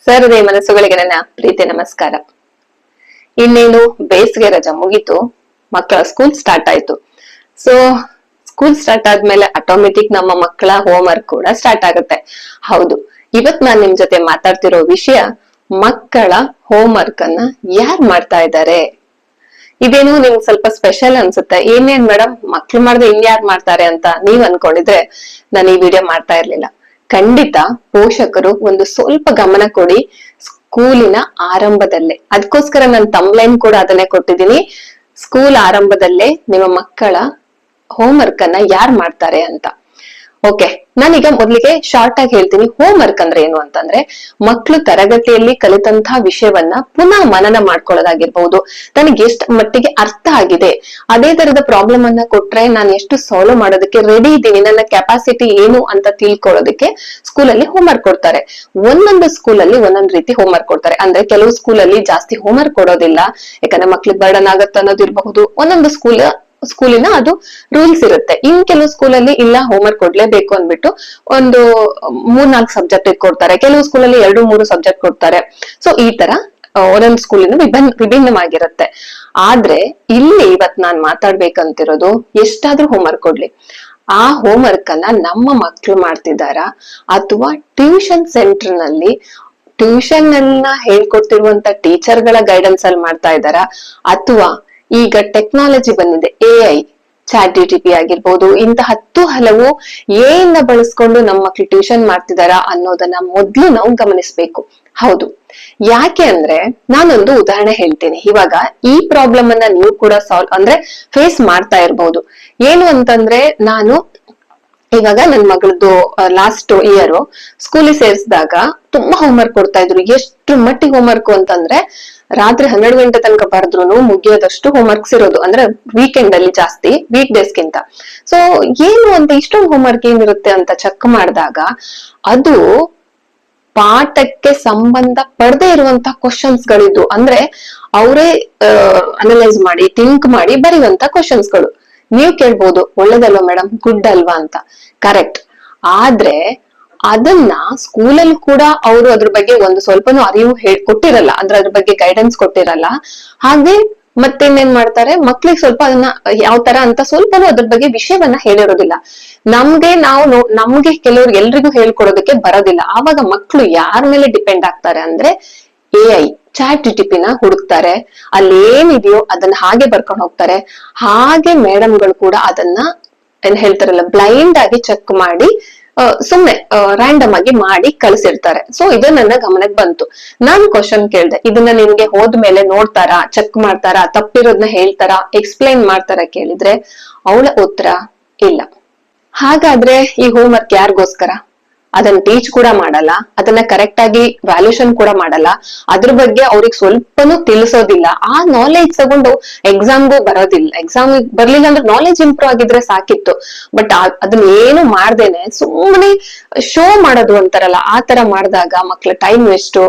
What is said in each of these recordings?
ಸರದಿ ಮನಸ್ಸುಗಳಿಗೆ ನನ್ನ ಪ್ರೀತಿ ನಮಸ್ಕಾರ. ಇನ್ನೇನು ಬೇಸಿಗೆ ರಜಾ ಮುಗೀತು, ಮಕ್ಕಳ ಸ್ಕೂಲ್ ಸ್ಟಾರ್ಟ್ ಆಯ್ತು. ಸೊ ಸ್ಕೂಲ್ ಸ್ಟಾರ್ಟ್ ಆದ್ಮೇಲೆ ಆಟೋಮೆಟಿಕ್ ನಮ್ಮ ಮಕ್ಕಳ ಹೋಮ್ ವರ್ಕ್ ಕೂಡ ಸ್ಟಾರ್ಟ್ ಆಗುತ್ತೆ. ಹೌದು, ಇವತ್ ನಾನ್ ನಿಮ್ ಜೊತೆ ಮಾತಾಡ್ತಿರೋ ವಿಷಯ ಮಕ್ಕಳ ಹೋಮ್ ವರ್ಕ್ ಅನ್ನ ಯಾರ್ ಮಾಡ್ತಾ ಇದ್ದಾರೆ. ಇದೇನು ನಿಮ್ಗೆ ಸ್ವಲ್ಪ ಸ್ಪೆಷಲ್ ಅನ್ಸುತ್ತೆ. ಏನೇನ್ ಮೇಡಮ್, ಮಕ್ಳು ಮಾಡ್ದೆ ಇನ್ಯಾರ್ ಮಾಡ್ತಾರೆ ಅಂತ ನೀವ್ ಅನ್ಕೊಂಡಿದ್ರೆ ನಾನು ಈ ವಿಡಿಯೋ ಮಾಡ್ತಾ ಇರ್ಲಿಲ್ಲ. ಖಂಡಿತ ಪೋಷಕರು ಒಂದು ಸ್ವಲ್ಪ ಗಮನ ಕೊಡಿ ಸ್ಕೂಲಿನ ಆರಂಭದಲ್ಲೇ. ಅದಕ್ಕೋಸ್ಕರ ನಾನು ತಮ್ಲೈನ್ ಕೂಡ ಅದನ್ನೇ ಕೊಟ್ಟಿದ್ದೀನಿ. ಸ್ಕೂಲ್ ಆರಂಭದಲ್ಲೇ ನಿಮ್ಮ ಮಕ್ಕಳ ಹೋಮ್ ವರ್ಕ್ ಅನ್ನ ಯಾರ್ ಮಾಡ್ತಾರೆ ಅಂತ. ಓಕೆ, ನಾನೀಗ ಮೊದ್ಲಿಗೆ ಶಾರ್ಟ್ ಆಗಿ ಹೇಳ್ತೀನಿ. ಹೋಮ್ ವರ್ಕ್ ಅಂದ್ರೆ ಏನು ಅಂತಂದ್ರೆ, ಮಕ್ಕಳು ತರಗತಿಯಲ್ಲಿ ಕಲಿತಂತಹ ವಿಷಯವನ್ನ ಪುನಃ ಮನನ ಮಾಡ್ಕೊಳ್ಳೋದಾಗಿರ್ಬಹುದು, ನನಗೆ ಎಷ್ಟು ಮಟ್ಟಿಗೆ ಅರ್ಥ ಆಗಿದೆ, ಅದೇ ತರದ ಪ್ರಾಬ್ಲಮ್ ಅನ್ನ ಕೊಟ್ರೆ ನಾನು ಎಷ್ಟು ಸಾಲ್ವ್ ಮಾಡೋದಕ್ಕೆ ರೆಡಿ ಇದ್ದೀನಿ, ನನ್ನ ಕೆಪಾಸಿಟಿ ಏನು ಅಂತ ತಿಳ್ಕೊಳ್ಳೋದಕ್ಕೆ ಸ್ಕೂಲಲ್ಲಿ ಹೋಮ್ ವರ್ಕ್ ಕೊಡ್ತಾರೆ. ಒಂದೊಂದು ಸ್ಕೂಲಲ್ಲಿ ಒಂದೊಂದು ರೀತಿ ಹೋಮ್ ವರ್ಕ್ ಕೊಡ್ತಾರೆ. ಅಂದ್ರೆ ಕೆಲವು ಸ್ಕೂಲಲ್ಲಿ ಜಾಸ್ತಿ ಹೋಮ್ ವರ್ಕ್ ಕೊಡೋದಿಲ್ಲ, ಯಾಕಂದ್ರೆ ಮಕ್ಳಿಗೆ ಬರ್ಡನ್ ಆಗತ್ತೆ ಅನ್ನೋದಿರಬಹುದು. ಒಂದೊಂದು ಸ್ಕೂಲಿನ ಅದು ರೂಲ್ಸ್ ಇರುತ್ತೆ. ಇನ್ ಕೆಲವು ಸ್ಕೂಲಲ್ಲಿ ಇಲ್ಲ, ಹೋಮ್ ವರ್ಕ್ ಕೊಡ್ಲೇಬೇಕು ಅಂದ್ಬಿಟ್ಟು ಒಂದು 3-4 ಸಬ್ಜೆಕ್ಟ್ ಕೊಡ್ತಾರೆ. ಕೆಲವು ಸ್ಕೂಲಲ್ಲಿ 2-3 ಸಬ್ಜೆಕ್ಟ್ ಕೊಡ್ತಾರೆ. ಸೊ ಈ ತರ ಒಂದೊಂದು ಸ್ಕೂಲಿನ ವಿಭಿನ್ನವಾಗಿರುತ್ತೆ. ಆದ್ರೆ ಇಲ್ಲಿ ಇವತ್ ನಾನ್ ಮಾತಾಡ್ಬೇಕಂತಿರೋದು, ಎಷ್ಟಾದ್ರೂ ಹೋಮ್ ವರ್ಕ್ ಕೊಡ್ಲಿ, ಆ ಹೋಮ್ ವರ್ಕ್ ಅನ್ನ ನಮ್ಮ ಮಕ್ಳು ಮಾಡ್ತಿದಾರಾ ಅಥವಾ ಟ್ಯೂಷನ್ ಸೆಂಟರ್ ನಲ್ಲಿ ಟ್ಯೂಷನ್ ಅನ್ನ ಹೇಳ್ಕೊಡ್ತಿರುವಂತ ಟೀಚರ್ ಗಳ ಗೈಡೆನ್ಸ್ ಅಲ್ಲಿ ಮಾಡ್ತಾ ಇದ್ದಾರಾ, ಅಥವಾ ಈಗ ಟೆಕ್ನಾಲಜಿ ಬಂದಿದೆ, AI, ChatGPT ಆಗಿರ್ಬೋದು, ಇಂತ ಹಲವು AI ನ ಬಳಸ್ಕೊಂಡು ನಮ್ಮ ಮಕ್ಳು ಟ್ಯೂಷನ್ ಮಾಡ್ತಿದಾರಾ ಅನ್ನೋದನ್ನ ಮೊದ್ಲು ನಾವು ಗಮನಿಸ್ಬೇಕು. ಹೌದು, ಯಾಕೆ ಅಂದ್ರೆ ನಾನೊಂದು ಉದಾಹರಣೆ ಹೇಳ್ತೀನಿ. ಇವಾಗ ಈ ಪ್ರಾಬ್ಲಮ್ ಅನ್ನ ನೀವು ಕೂಡ ಫೇಸ್ ಮಾಡ್ತಾ ಇರ್ಬೋದು. ಏನು ಅಂತಂದ್ರೆ, ನಾನು ಇವಾಗ ನನ್ ಮಗಳದ್ದು ಲಾಸ್ಟ್ ಇಯರ್ ಸ್ಕೂಲಿಗೆ ಸೇರಿಸಿದಾಗ ತುಂಬಾ ಹೋಮ್ ವರ್ಕ್ ಕೊಡ್ತಾ ಇದ್ರು. ಎಷ್ಟು ಮಟ್ಟಿಗೆ ಹೋಮ್ ವರ್ಕ್ ಅಂತಂದ್ರೆ, ರಾತ್ರಿ 12 ಗಂಟೆ ತನಕ ಬರೆದ್ರು ಮುಗಿಯೋದಷ್ಟು ಹೋಮ್ ವರ್ಕ್ಸ್ ಇರೋದು. ಅಂದ್ರೆ ವೀಕೆಂಡ್ ಅಲ್ಲಿ ಜಾಸ್ತಿ, ವೀಕ್ ಡೇಸ್ಗಿಂತ. ಸೊ ಏನು ಅಂತ ಇಷ್ಟೊಂದು ಹೋಮ್ ವರ್ಕ್ ಏನಿರುತ್ತೆ ಅಂತ ಚೆಕ್ ಮಾಡಿದಾಗ, ಅದು ಪಾಠಕ್ಕೆ ಸಂಬಂಧ ಪಡದೆ ಇರುವಂತ ಕ್ವಶನ್ಸ್ ಗಳಿದ್ದು. ಅಂದ್ರೆ ಅವರೇ ಅನಲೈಸ್ ಮಾಡಿ ಥಿಂಕ್ ಮಾಡಿ ಬರೆಯುವಂತ ಕ್ವಶನ್ಸ್ ಗಳು. ನೀವ್ ಕೇಳ್ಬೋದು, ಒಳ್ಳೇದಲ್ವಾ ಮೇಡಮ್, ಗುಡ್ ಅಲ್ವಾ ಅಂತ. ಕರೆಕ್ಟ್. ಆದ್ರೆ ಅದನ್ನ ಸ್ಕೂಲಲ್ಲಿ ಕೂಡ ಅವರು ಅದ್ರ ಬಗ್ಗೆ ಒಂದು ಸ್ವಲ್ಪನೂ ಅರಿವು ಕೊಟ್ಟಿರಲ್ಲ, ಅಂದ್ರೆ ಅದ್ರ ಬಗ್ಗೆ ಗೈಡೆನ್ಸ್ ಕೊಟ್ಟಿರಲ್ಲ. ಹಾಗೆ ಮತ್ತೇನೇನ್ ಮಾಡ್ತಾರೆ, ಮಕ್ಳಿಗೆ ಸ್ವಲ್ಪ ಅದನ್ನ ಯಾವ ತರ ಅಂತ ಸ್ವಲ್ಪನೂ ಅದ್ರ ಬಗ್ಗೆ ವಿಷಯವನ್ನ ಹೇಳಿರೋದಿಲ್ಲ. ನಮ್ಗೆ ಕೆಲವ್ರು ಎಲ್ರಿಗೂ ಹೇಳ್ಕೊಡೋದಕ್ಕೆ ಬರೋದಿಲ್ಲ. ಆವಾಗ ಮಕ್ಳು ಯಾರ ಮೇಲೆ ಡಿಪೆಂಡ್ ಆಗ್ತಾರೆ ಅಂದ್ರೆ, AI, ChatGPT ನ ಹುಡುಕ್ತಾರೆ. ಅಲ್ಲಿ ಏನಿದೆಯೋ ಅದನ್ನ ಹಾಗೆ ಬರ್ಕೊಂಡು ಹೋಗ್ತಾರೆ. ಹಾಗೆ ಮೇಡಮ್ಗಳು ಕೂಡ ಅದನ್ನ ಏನ್ ಹೇಳ್ತಾರಲ್ಲ, ಬ್ಲೈಂಡ್ ಆಗಿ ಚೆಕ್ ಮಾಡಿ ಸುಮ್ನೆ ರ್ಯಾಂಡಮ್ ಆಗಿ ಮಾಡಿ ಕಳ್ಸಿರ್ತಾರೆ. ಸೊ ಇದು ನನ್ನ ಗಮನಕ್ಕೆ ಬಂತು. ನಾನು ಕ್ವಶನ್ ಕೇಳ್ದೆ, ಇದನ್ನ ನಿಮ್ಗೆ ಹೋದ್ಮೇಲೆ ನೋಡ್ತಾರಾ, ಚೆಕ್ ಮಾಡ್ತಾರಾ, ತಪ್ಪಿರೋದ್ನ ಹೇಳ್ತಾರಾ, ಎಕ್ಸ್ಪ್ಲೈನ್ ಮಾಡ್ತಾರಾ ಕೇಳಿದ್ರೆ ಅವಳ ಉತ್ತರ ಇಲ್ಲ. ಹಾಗಾದ್ರೆ ಈ ಹೋಮ್ ವರ್ಕ್ ಯಾರಿಗೋಸ್ಕರ? ಅದನ್ನ ಟೀಚ್ ಕೂಡ ಮಾಡಲ್ಲ, ಅದನ್ನ ಕರೆಕ್ಟ್ ಆಗಿ ವ್ಯಾಲ್ಯೂಷನ್ ಕೂಡ ಮಾಡಲ್ಲ, ಅದ್ರ ಬಗ್ಗೆ ಅವ್ರಿಗೆ ಸ್ವಲ್ಪನೂ ತಿಳಿಸೋದಿಲ್ಲ. ಆ ನಾಲೆಜ್ ತಗೊಂಡು ಎಕ್ಸಾಮ್ಗೂ ಬರೋದಿಲ್ಲ. ಎಕ್ಸಾಮ್ ಬರ್ಲಿಲ್ಲ ಅಂದ್ರೆ ನಾಲೆಜ್ ಇಂಪ್ರೂವ್ ಆಗಿದ್ರೆ ಸಾಕಿತ್ತು. ಬಟ್ ಅದನ್ನ ಏನು ಮಾಡ್ದೇನೆ ಸುಮ್ಮನೆ ಶೋ ಮಾಡೋದು ಅಂತಾರಲ್ಲ, ಆ ತರ ಮಾಡಿದಾಗ ಮಕ್ಳ ಟೈಮ್ ವೇಸ್ಟ್,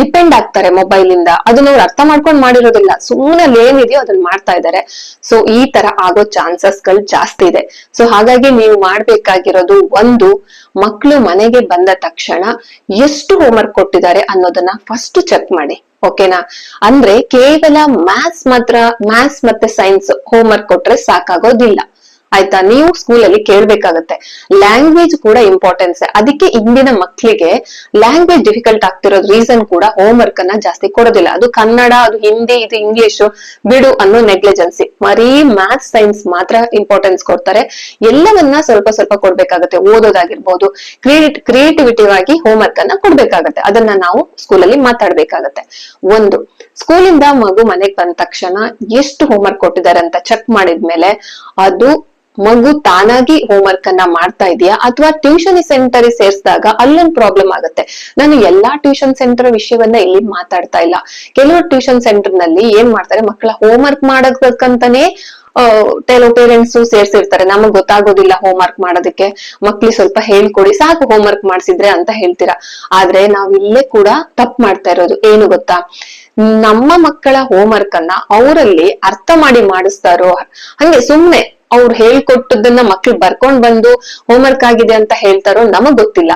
ಡಿಪೆಂಡ್ ಆಗ್ತಾರೆ ಮೊಬೈಲ್ ಇಂದ. ಅದನ್ನ ಅವ್ರು ಅರ್ಥ ಮಾಡ್ಕೊಂಡ್ ಮಾಡಿರೋದಿಲ್ಲ, ಸುಮ್ಮನೆ ಅಲ್ಲಿ ಏನಿದೆಯೋ ಅದನ್ನ ಮಾಡ್ತಾ ಇದಾರೆ. ಸೊ ಈ ತರ ಆಗೋ ಚಾನ್ಸಸ್ ಗಳು ಜಾಸ್ತಿ ಇದೆ. ಸೊ ಹಾಗಾಗಿ ನೀವು ಮಾಡ್ಬೇಕಾಗಿರೋದು, ಒಂದು, ಮಕ್ಕಳು ಮನೆಗೆ ಬಂದ ತಕ್ಷಣ ಎಷ್ಟು ಹೋಮ್ವರ್ಕ್ ಕೊಟ್ಟಿದ್ದಾರೆ ಅನ್ನೋದನ್ನ ಫಸ್ಟ್ ಚೆಕ್ ಮಾಡಿ. ಓಕೆನಾ? ಅಂದ್ರೆ ಕೇವಲ ಮ್ಯಾಥ್ಸ್ ಮತ್ತೆ ಸೈನ್ಸ್ ಹೋಮ್ವರ್ಕ್ ಕೊಟ್ರೆ ಸಾಕಾಗೋದಿಲ್ಲ. ಆಯ್ತಾ? ನೀವು ಸ್ಕೂಲಲ್ಲಿ ಕೇಳ್ಬೇಕಾಗತ್ತೆ. ಲ್ಯಾಂಗ್ವೇಜ್ ಕೂಡ ಇಂಪಾರ್ಟೆನ್ಸ್. ಅದಕ್ಕೆ ಇಂದಿನ ಮಕ್ಕಳಿಗೆ ಲ್ಯಾಂಗ್ವೇಜ್ ಡಿಫಿಕಲ್ಟ್ ಆಗ್ತಿರೋದ್ ರೀಸನ್ ಕೂಡ ಹೋಮ್ ವರ್ಕ್ ಅನ್ನ ಜಾಸ್ತಿ ಕೊಡೋದಿಲ್ಲ. ಅದು ಕನ್ನಡ, ಅದು ಹಿಂದಿ, ಇದು ಇಂಗ್ಲಿಷ್ ಬಿಡು ಅನ್ನೋ ನೆಗ್ಲಿಜೆನ್ಸಿ. ಬರೀ ಮ್ಯಾಥ್ಸ್ ಸೈನ್ಸ್ ಮಾತ್ರ ಇಂಪಾರ್ಟೆನ್ಸ್ ಕೊಡ್ತಾರೆ. ಎಲ್ಲವನ್ನ ಸ್ವಲ್ಪ ಸ್ವಲ್ಪ ಕೊಡ್ಬೇಕಾಗತ್ತೆ. ಓದೋದಾಗಿರ್ಬೋದು, ಕ್ರಿಯೇಟಿವಿಟಿ ಆಗಿ ಹೋಮ್ ವರ್ಕ್ ಅನ್ನ ಕೊಡ್ಬೇಕಾಗತ್ತೆ. ಅದನ್ನ ನಾವು ಸ್ಕೂಲಲ್ಲಿ ಮಾತಾಡ್ಬೇಕಾಗತ್ತೆ. ಒಂದು, ಸ್ಕೂಲಿಂದ ಮಗು ಮನೆಗ್ ಬಂದ ತಕ್ಷಣ ಎಷ್ಟು ಹೋಮ್ ವರ್ಕ್ ಕೊಟ್ಟಿದ್ದಾರೆ ಅಂತ ಚೆಕ್ ಮಾಡಿದ್ಮೇಲೆ, ಅದು ಮಗು ತಾನಾಗಿ ಹೋಮ್ ವರ್ಕ್ ಅನ್ನ ಮಾಡ್ತಾ ಇದೆಯಾ ಅಥವಾ ಟ್ಯೂಷನ್ ಸೆಂಟರ್ ಸೇರಿಸಿದಾಗ ಅಲ್ಲೊಂದು ಪ್ರಾಬ್ಲಮ್ ಆಗುತ್ತೆ. ನಾನು ಎಲ್ಲಾ ಟ್ಯೂಷನ್ ಸೆಂಟರ್ ವಿಷಯವನ್ನ ಇಲ್ಲಿ ಮಾತಾಡ್ತಾ ಇಲ್ಲ. ಕೆಲವು ಟ್ಯೂಷನ್ ಸೆಂಟರ್ ನಲ್ಲಿ ಏನ್ ಮಾಡ್ತಾರೆ, ಮಕ್ಕಳ ಹೋಮ್ ವರ್ಕ್ ಮಾಡೋದಕ್ಕಂತಾನೆ ಕೆಲವು ಪೇರೆಂಟ್ಸ್ ಸೇರ್ಸಿರ್ತಾರೆ. ನಮಗ್ ಗೊತ್ತಾಗೋದಿಲ್ಲ ಹೋಮ್ ವರ್ಕ್ ಮಾಡೋದಕ್ಕೆ, ಮಕ್ಳಿಗೆ ಸ್ವಲ್ಪ ಹೇಳ್ಕೊಡಿ ಸಾಕು ಹೋಮ್ ವರ್ಕ್ ಮಾಡ್ಸಿದ್ರೆ ಅಂತ ಹೇಳ್ತೀರಾ. ಆದ್ರೆ ನಾವ್ ಇಲ್ಲೇ ಕೂಡ ತಪ್ಪು ಮಾಡ್ತಾ ಇರೋದು ಏನು ಗೊತ್ತಾ, ನಮ್ಮ ಮಕ್ಕಳ ಹೋಮ್ ವರ್ಕ್ ಅನ್ನ ಅವರಲ್ಲಿ ಅರ್ಥ ಮಾಡಿ ಮಾಡಿಸ್ತಾರೋ, ಹಂಗೆ ಸುಮ್ನೆ ಅವ್ರು ಹೇಳ್ಕೊಟ್ಟದನ್ನ ಮಕ್ಳು ಬರ್ಕೊಂಡ್ ಬಂದು ಹೋಮ್ ವರ್ಕ್ ಆಗಿದೆ ಅಂತ ಹೇಳ್ತಾರೋ ನಮಗ್ ಗೊತ್ತಿಲ್ಲ.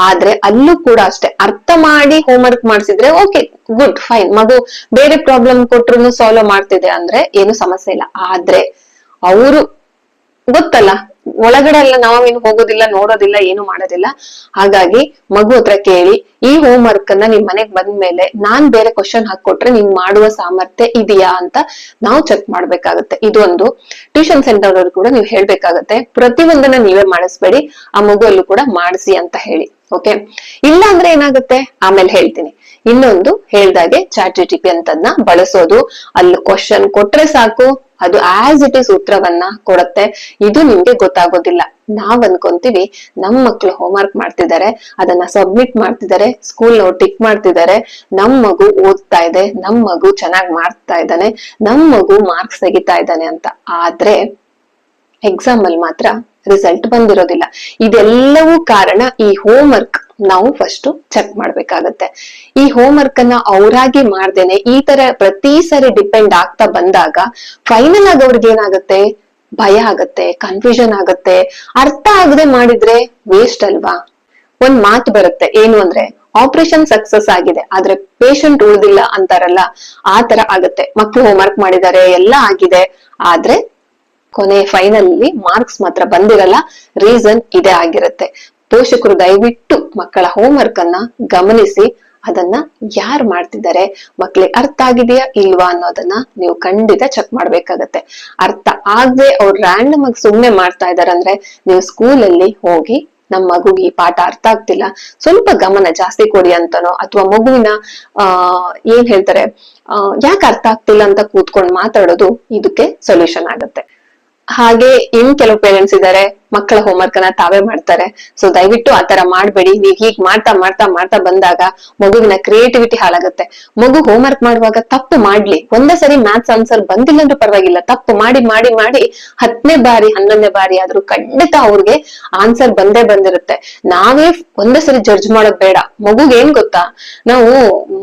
ಆದ್ರೆ ಅಲ್ಲೂ ಕೂಡ ಅಷ್ಟೇ, ಅರ್ಥ ಮಾಡಿ ಹೋಮ್ವರ್ಕ್ ಮಾಡ್ಸಿದ್ರೆ ಓಕೆ, ಗುಡ್, ಫೈನ್. ಮಗು ಬೇರೆ ಪ್ರಾಬ್ಲಮ್ ಕೊಟ್ರು ಸಾಲ್ವ್ ಮಾಡ್ತಿದೆ ಅಂದ್ರೆ ಏನು ಸಮಸ್ಯೆ ಇಲ್ಲ. ಆದ್ರೆ ಅವರು ಗೊತ್ತಲ್ಲ, ಒಳಗಡೆ ಎಲ್ಲ ನಾವೇನು ಹೋಗೋದಿಲ್ಲ, ನೋಡೋದಿಲ್ಲ, ಏನು ಮಾಡೋದಿಲ್ಲ. ಹಾಗಾಗಿ ಮಗು ಹತ್ರ ಕೇಳಿ, ಈ ಹೋಮ್ ವರ್ಕ್ ಅನ್ನ ನಿಮ್ ಮನೆಗ್ ಬಂದ್ಮೇಲೆ ನಾನ್ ಬೇರೆ ಕ್ವಶನ್ ಹಾಕೊಟ್ರೆ ನೀನ್ ಮಾಡುವ ಸಾಮರ್ಥ್ಯ ಇದೆಯಾ ಅಂತ ನಾವು ಚೆಕ್ ಮಾಡ್ಬೇಕಾಗತ್ತೆ. ಇದೊಂದು ಟ್ಯೂಷನ್ ಸೆಂಟರ್ ಅವ್ರು ಕೂಡ ನೀವು ಹೇಳ್ಬೇಕಾಗತ್ತೆ, ಪ್ರತಿಯೊಂದನ್ನ ನೀವೇ ಮಾಡಿಸ್ಬೇಡಿ, ಆ ಮಗುವಲ್ಲೂ ಕೂಡ ಮಾಡಿಸಿ ಅಂತ ಹೇಳಿ. ಓಕೆ, ಇಲ್ಲ ಅಂದ್ರೆ ಏನಾಗುತ್ತೆ ಆಮೇಲೆ ಹೇಳ್ತೀನಿ. ಇನ್ನೊಂದು ಹೇಳ್ದಾಗೆ ChatGPT ಅಂತದ್ನ ಬಳಸೋದು. ಅಲ್ಲಿ ಕ್ವಶನ್ ಕೊಟ್ರೆ ಸಾಕು, ಅದು ಆಸ್ ಇಟ್ ಇಸ್ ಉತ್ತರವನ್ನ ಕೊಡುತ್ತೆ. ಇದು ನಿಮ್ಗೆ ಗೊತ್ತಾಗೋದಿಲ್ಲ. ನಾವ್ ಅನ್ಕೊಂತೀವಿ ನಮ್ ಮಕ್ಳು ಹೋಮ್ವರ್ಕ್ ಮಾಡ್ತಿದ್ದಾರೆ, ಅದನ್ನ ಸಬ್ಮಿಟ್ ಮಾಡ್ತಿದ್ದಾರೆ, ಸ್ಕೂಲ್ ನವ್ರು ಟಿಕ್ ಮಾಡ್ತಿದ್ದಾರೆ, ನಮ್ ಮಗು ಓದ್ತಾ ಇದೆ, ನಮ್ ಮಗು ಚೆನ್ನಾಗ್ ಮಾಡ್ತಾ ಇದ್ದಾನೆ, ನಮ್ ಮಗು ಮಾರ್ಕ್ಸ್ ತೆಗಿತಾ ಇದ್ದಾನೆ ಅಂತ. ಆದ್ರೆ ಎಕ್ಸಾಮ್ ಅಲ್ಲಿ ಮಾತ್ರ ರಿಸಲ್ಟ್ ಬಂದಿರೋದಿಲ್ಲ. ಇದೆಲ್ಲವೂ ಕಾರಣ ಈ ಹೋಮ್ ವರ್ಕ್ ನಾವು ಫಸ್ಟ್ ಚೆಕ್ ಮಾಡ್ಬೇಕಾಗತ್ತೆ. ಈ ಹೋಮ್ ವರ್ಕ್ ಅನ್ನ ಅವರಾಗಿ ಮಾಡ್ದೇನೆ ಈ ತರ ಪ್ರತಿ ಸರಿ ಡಿಪೆಂಡ್ ಆಗ್ತಾ ಬಂದಾಗ ಫೈನಲ್ ಆಗಿ ಅವ್ರಿಗೆ ಏನಾಗುತ್ತೆ, ಭಯ ಆಗತ್ತೆ, ಕನ್ಫ್ಯೂಷನ್ ಆಗತ್ತೆ. ಅರ್ಥ ಆಗದೆ ಮಾಡಿದ್ರೆ ವೇಸ್ಟ್ ಅಲ್ವಾ? ಒಂದ್ ಮಾತು ಬರುತ್ತೆ, ಏನು ಅಂದ್ರೆ ಆಪರೇಷನ್ ಸಕ್ಸಸ್ ಆಗಿದೆ ಆದ್ರೆ ಪೇಷಂಟ್ ಉಳಿದಿಲ್ಲ ಅಂತಾರಲ್ಲ, ಆ ತರ ಆಗತ್ತೆ. ಮಕ್ಳು ಹೋಮ್ ವರ್ಕ್ ಮಾಡಿದ್ದಾರೆ, ಎಲ್ಲ ಆಗಿದೆ, ಆದ್ರೆ ಕೊನೆ ಫೈನಲ್ ಮಾರ್ಕ್ಸ್ ಮಾತ್ರ ಬಂದಿರಲ್ಲ. ರೀಸನ್ ಇದೇ ಆಗಿರುತ್ತೆ. ಪೋಷಕರು ದಯವಿಟ್ಟು ಮಕ್ಕಳ ಹೋಮ್ ವರ್ಕ್ ಅನ್ನ ಗಮನಿಸಿ, ಅದನ್ನ ಯಾರು ಮಾಡ್ತಿದ್ದಾರೆ, ಮಕ್ಳಿಗೆ ಅರ್ಥ ಆಗಿದೆಯಾ ಇಲ್ವಾ ಅನ್ನೋದನ್ನ ನೀವು ಖಂಡಿತ ಚೆಕ್ ಮಾಡ್ಬೇಕಾಗತ್ತೆ. ಅರ್ಥ ಆಗದೆ ಅವ್ರು ರ್ಯಾಂಡಮ್ ಆಗಿ ಸುಮ್ನೆ ಮಾಡ್ತಾ ಇದಾರೆ ಅಂದ್ರೆ ನೀವು ಸ್ಕೂಲಲ್ಲಿ ಹೋಗಿ ನಮ್ ಮಗುಗೆ ಈ ಪಾಠ ಅರ್ಥ ಆಗ್ತಿಲ್ಲ, ಸ್ವಲ್ಪ ಗಮನ ಜಾಸ್ತಿ ಕೊಡಿ ಅಂತನೋ, ಅಥವಾ ಮಗುವಿನ ಏನ್ ಹೇಳ್ತಾರೆ ಯಾಕೆ ಅರ್ಥ ಆಗ್ತಿಲ್ಲ ಅಂತ ಕೂತ್ಕೊಂಡು ಮಾತಾಡೋದು ಇದಕ್ಕೆ ಸೊಲ್ಯೂಷನ್ ಆಗತ್ತೆ. ಹಾಗೆ ಇನ್ ಕೆಲವು ಪೇರೆಂಟ್ಸ್ ಇದಾರೆ, ಮಕ್ಕಳ ಹೋಮ್ವರ್ಕ್ ಅನ್ನ ತಾವೇ ಮಾಡ್ತಾರೆ. ಸೊ ದಯವಿಟ್ಟು ಆತರ ಮಾಡ್ಬೇಡಿ. ನೀವ್ ಹೀಗ್ ಮಾಡ್ತಾ ಮಾಡ್ತಾ ಮಾಡ್ತಾ ಬಂದಾಗ ಮಗುವಿನ ಕ್ರಿಯೇಟಿವಿಟಿ ಹಾಳಾಗುತ್ತೆ. ಮಗು ಹೋಮ್ವರ್ಕ್ ಮಾಡುವಾಗ ತಪ್ಪು ಮಾಡ್ಲಿ, ಒಂದೇ ಸರಿ ಮ್ಯಾಥ್ಸ್ ಆನ್ಸರ್ ಬಂದಿಲ್ಲ ಅಂದ್ರೂ ಪರವಾಗಿಲ್ಲ, ತಪ್ಪು ಮಾಡಿ ಮಾಡಿ ಮಾಡಿ 10ನೇ ಬಾರಿ 11ನೇ ಬಾರಿ ಆದ್ರೂ ಖಂಡಿತ ಅವ್ರಿಗೆ ಆನ್ಸರ್ ಬಂದೇ ಬಂದಿರುತ್ತೆ. ನಾವೇ ಒಂದೇ ಸರಿ ಜಡ್ಜ್ ಮಾಡೋದ್ ಬೇಡ. ಮಗುಗೆ ಏನ್ ಗೊತ್ತಾ, ನಾವು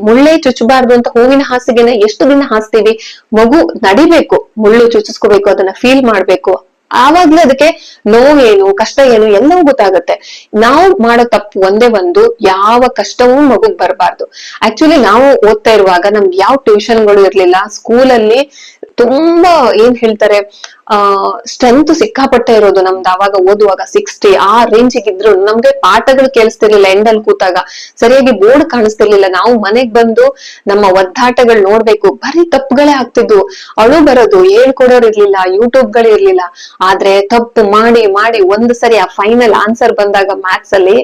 ಮುಳ್ಳೆ ಚುಚ್ಚಬಾರ್ದು ಅಂತ ಹೂವಿನ ಹಾಸಿಗೆನ ಎಷ್ಟು ದಿನ ಹಾಸ್ತೀವಿ? ಮಗು ನಡಿಬೇಕು, ಮುಳ್ಳು ಚುಚ್ಚಿಸ್ಕೋಬೇಕು, ಅದನ್ನ ಫೀಲ್ ಮಾಡ್ಬೇಕು, ಆವಾಗ್ಲೇ ಅದಕ್ಕೆ ನೋವೇನು ಕಷ್ಟ ಏನು ಎಲ್ಲವೂ ಗೊತ್ತಾಗುತ್ತೆ. ನಾವು ಮಾಡೋ ತಪ್ಪು ಒಂದೇ ಒಂದು, ಯಾವ ಕಷ್ಟವೂ ಮಗುಗ್ ಬರಬಾರ್ದು. ಆಕ್ಚುಲಿ ನಾವು ಓದ್ತಾ ಇರುವಾಗ ನಮ್ಗೆ ಯಾವ ಟ್ಯೂಷನ್ಗಳು ಇರ್ಲಿಲ್ಲ. ಸ್ಕೂಲಲ್ಲಿ ತುಂಬಾ ಏನ್ ಹೇಳ್ತಾರೆ ಸ್ಟ್ರೆಂತ್ ಸಿಕ್ಕಾಪಟ್ಟೆ ಇರೋದು ನಮ್ದು. ಅವಾಗ ಓದುವಾಗ 60 ಆ ರೇಂಜಿಗೆ ಇದ್ರು ನಮ್ಗೆ ಪಾಠಗಳು ಕೇಳಿಸ್ತಿರ್ಲಿಲ್ಲ. ಎಂಡಲ್ಲಿ ಕೂತಾಗ ಸರಿಯಾಗಿ ಬೋರ್ಡ್ ಕಾಣಿಸ್ತಿರ್ಲಿಲ್ಲ. ನಾವು ಮನೆಗ್ ಬಂದು ನಮ್ಮ ಒದ್ದಾಟಗಳು ನೋಡ್ಬೇಕು, ಬರೀ ತಪ್ಪುಗಳೇ ಆಗ್ತಿದ್ವು. ಅಳು ಬರೋದು, ಹೇಳ್ಕೊಡೋರು ಇರ್ಲಿಲ್ಲ, ಯೂಟ್ಯೂಬ್ಗಳು ಇರ್ಲಿಲ್ಲ. ಆದ್ರೆ ತಪ್ಪು ಮಾಡಿ ಮಾಡಿ ಒಂದು ಸರಿ ಆ ಫೈನಲ್ ಆನ್ಸರ್ ಬಂದಾಗ ಮ್ಯಾಥ್ಸ್ ಅಲ್ಲಿ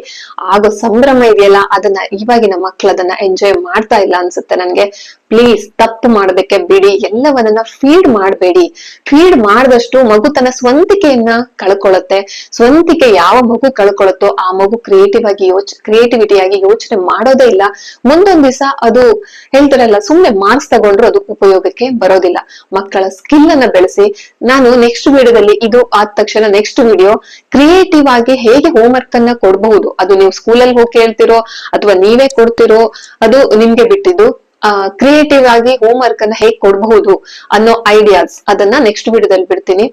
ಆಗೋ ಸಂಭ್ರಮ ಇದೆಯಲ್ಲ, ಅದನ್ನ ಇವಾಗಿನ ಮಕ್ಳು ಅದನ್ನ ಎಂಜಾಯ್ ಮಾಡ್ತಾ ಇಲ್ಲ ಅನ್ಸುತ್ತೆ ನನ್ಗೆ. ಪ್ಲೀಸ್ ತಪ್ಪು ಮಾಡೋದಕ್ಕೆ ಬಿಡಿ, ಎಲ್ಲವನ್ನ ಫೀಡ್ ಮಾಡಬೇಡಿ. ಫೀಡ್ ಮಾಡಿದಷ್ಟು ಮಗು ತನ್ನ ಸ್ವಂತಿಕೆಯನ್ನ ಕಳ್ಕೊಳ್ಳುತ್ತೆ. ಸ್ವಂತಿಕೆ ಯಾವ ಮಗು ಕಳ್ಕೊಳ್ಳುತ್ತೋ ಆ ಮಗು ಕ್ರಿಯೇಟಿವಿಟಿಯಾಗಿ ಯೋಚನೆ ಮಾಡೋದೇ ಇಲ್ಲ. ಮುಂದೊಂದ್ ದಿವಸ ಅದು ಹೇಳ್ತಾರಲ್ಲ, ಸುಮ್ನೆ ಮಾರ್ಕ್ಸ್ ತಗೊಂಡ್ರು ಅದು ಉಪಯೋಗಕ್ಕೆ ಬರೋದಿಲ್ಲ. ಮಕ್ಕಳ ಸ್ಕಿಲ್ ಅನ್ನ ಬೆಳೆಸಿ. ನಾನು ನೆಕ್ಸ್ಟ್ ವಿಡಿಯೋದಲ್ಲಿ ಇದು ಆದ ತಕ್ಷಣ ನೆಕ್ಸ್ಟ್ ವಿಡಿಯೋ ಕ್ರಿಯೇಟಿವ್ ಆಗಿ ಹೇಗೆ ಹೋಮ್ ವರ್ಕ್ ಅನ್ನ ಕೊಡಬಹುದು, ಅದು ನೀವು ಸ್ಕೂಲಲ್ಲಿ ಹೋಗಿ ಕೇಳ್ತಿರೋ ಅಥವಾ ನೀವೇ ಕೊಡ್ತಿರೋ ಅದು ನಿಮ್ಗೆ ಬಿಟ್ಟಿದ್ದು. ಕ್ರಿಯೇಟಿವ್ ಆಗಿ ಹೋಮ್ ವರ್ಕ್ ಅನ್ನ ಹೇಗ್ ಕೊಡಬಹುದು ಅನ್ನೋ ಐಡಿಯಾಸ್ ಅದನ್ನ ನೆಕ್ಸ್ಟ್ ವಿಡಿಯೋದಲ್ಲಿ ಬಿಡ್ತೀನಿ.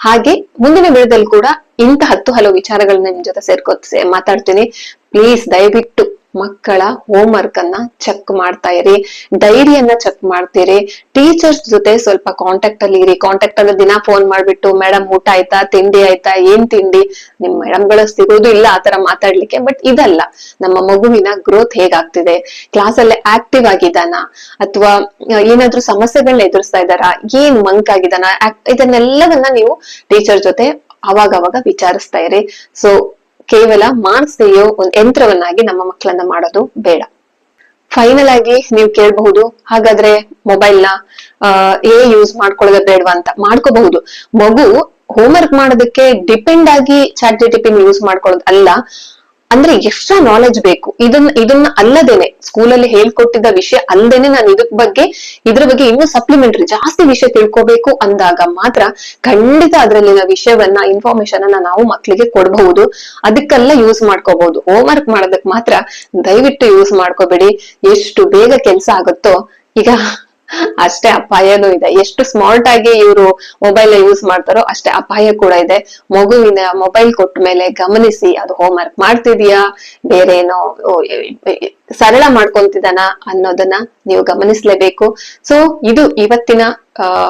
ಹಾಗೆ ಮುಂದಿನ ವಿಡಿಯೋದಲ್ಲಿ ಕೂಡ ಇಂತ 10 ಹಲವು ವಿಚಾರಗಳನ್ನ ನಿಮ್ ಜೊತೆ ಮಾತಾಡ್ತೀನಿ. ಪ್ಲೀಸ್ ದಯವಿಟ್ಟು ಮಕ್ಕಳ ಹೋಮ್ ವರ್ಕ್ ಅನ್ನ ಚೆಕ್ ಮಾಡ್ತಾ ಇರಿ, ಡೈರಿಯನ್ನ ಚೆಕ್ ಮಾಡ್ತೀರಿ. ಟೀಚರ್ಸ್ ಜೊತೆ ಸ್ವಲ್ಪ ಕಾಂಟ್ಯಾಕ್ಟ್ ಅಲ್ಲಿ ಇರಿ. ಕಾಂಟ್ಯಾಕ್ಟ್ ಅಲ್ಲಿ ದಿನ ಫೋನ್ ಮಾಡ್ಬಿಟ್ಟು ಮೇಡಮ್ ಊಟ ಆಯ್ತಾ, ತಿಂಡಿ ಆಯ್ತಾ, ಏನ್ ತಿಂಡಿ, ನಿಮ್ ಮೇಡಮ್ಗಳು ಸಿಗೋದು ಇಲ್ಲ ಆತರ ಮಾತಾಡ್ಲಿಕ್ಕೆ. ಬಟ್ ಇದಲ್ಲ, ನಮ್ಮ ಮಗುವಿನ ಗ್ರೋತ್ ಹೇಗಾಗ್ತಿದೆ, ಕ್ಲಾಸ್ ಅಲ್ಲಿ ಆಕ್ಟಿವ್ ಆಗಿದ್ದಾನ ಅಥವಾ ಏನಾದ್ರೂ ಸಮಸ್ಯೆಗಳನ್ನ ಎದುರಿಸ್ತಾ ಇದ್ದಾರಾ, ಏನ್ ಮಂಕ್ ಆಗಿದಾನ, ಇದನ್ನೆಲ್ಲವನ್ನ ನೀವು ಟೀಚರ್ ಜೊತೆ ಅವಾಗ ವಿಚಾರಿಸ್ತಾ ಇರಿ. ಸೊ ಕೇವಲ ಮಾರ್ಕ್ಸ್ ತೆಗೆಯೋ ಒಂದು ಯಂತ್ರವನ್ನಾಗಿ ನಮ್ಮ ಮಕ್ಕಳನ್ನ ಮಾಡೋದು ಬೇಡ. ಫೈನಲ್ ಆಗಿ ನೀವು ಕೇಳಬಹುದು, ಹಾಗಾದ್ರೆ ಮೊಬೈಲ್ ನ ಯೂಸ್ ಮಾಡ್ಕೊಳ್ಳೋದೇ ಬೇಡವಾ ಅಂತ. ಮಾಡ್ಕೋಬಹುದು. ಮಗು ಹೋಮ್ ವರ್ಕ್ ಮಾಡೋದಕ್ಕೆ ಡಿಪೆಂಡ್ ಆಗಿ ChatGPT ಯೂಸ್ ಮಾಡ್ಕೊಳ್ಳೋದು ಅಲ್ಲ. ಅಂದ್ರೆ ಎಕ್ಸ್ಟ್ರಾ ನಾಲೆಜ್ ಬೇಕು. ಇದನ್ನ ಅಲ್ಲದೇನೆ ಸ್ಕೂಲಲ್ಲಿ ಹೇಳ್ಕೊಟ್ಟಿದ್ದ ವಿಷಯ ಅಲ್ಲದೇನೆ ನಾನು ಇದ್ರ ಬಗ್ಗೆ ಇನ್ನೂ ಸಪ್ಲಿಮೆಂಟರಿ ಜಾಸ್ತಿ ವಿಷಯ ತಿಳ್ಕೋಬೇಕು ಅಂದಾಗ ಮಾತ್ರ ಖಂಡಿತ ಅದ್ರಲ್ಲಿನ ವಿಷಯವನ್ನ ಇನ್ಫಾರ್ಮೇಶನ್ ಅನ್ನ ನಾವು ಮಕ್ಳಿಗೆ ಕೊಡಬಹುದು. ಅದಕ್ಕೆಲ್ಲ ಯೂಸ್ ಮಾಡ್ಕೋಬಹುದು. ಹೋಮ್ ವರ್ಕ್ ಮಾಡೋದಕ್ ಮಾತ್ರ ದಯವಿಟ್ಟು ಯೂಸ್ ಮಾಡ್ಕೋಬೇಡಿ. ಎಷ್ಟು ಬೇಗ ಕೆಲ್ಸ ಆಗುತ್ತೋ. ಈಗ ಅಷ್ಟೇ ಅಪಾಯನೂ ಇದೆ. ಎಷ್ಟು ಸ್ಮಾರ್ಟ್ ಆಗಿ ಇವರು ಮೊಬೈಲ್ ಯೂಸ್ ಮಾಡ್ತಾರೋ ಅಷ್ಟೇ ಅಪಾಯ ಕೂಡ ಇದೆ. ಮಗುವಿನ ಮೊಬೈಲ್ ಕೊಟ್ಟ ಮೇಲೆ ಗಮನಿಸಿ, ಅದು ಹೋಮ್ ವರ್ಕ್ ಮಾಡ್ತಿದ್ಯಾ, ಬೇರೆ ಏನೋ ಸರಳ ಮಾಡ್ಕೊಂತಿದಾನ ಅನ್ನೋದನ್ನ ನೀವು ಗಮನಿಸ್ಲೇಬೇಕು. ಸೊ ಇದು ಇವತ್ತಿನ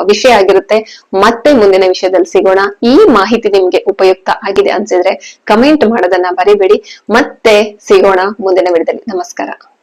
ವಿಷಯ ಆಗಿರುತ್ತೆ. ಮತ್ತೆ ಮುಂದಿನ ವಿಷಯದಲ್ಲಿ ಸಿಗೋಣ. ಈ ಮಾಹಿತಿ ನಿಮ್ಗೆ ಉಪಯುಕ್ತ ಆಗಿದೆ ಅನ್ಸಿದ್ರೆ ಕಮೆಂಟ್ ಮಾಡೋದನ್ನ ಮರಿಬೇಡಿ. ಮತ್ತೆ ಸಿಗೋಣ ಮುಂದಿನ ವಿಡಿಯೋದಲ್ಲಿ. ನಮಸ್ಕಾರ.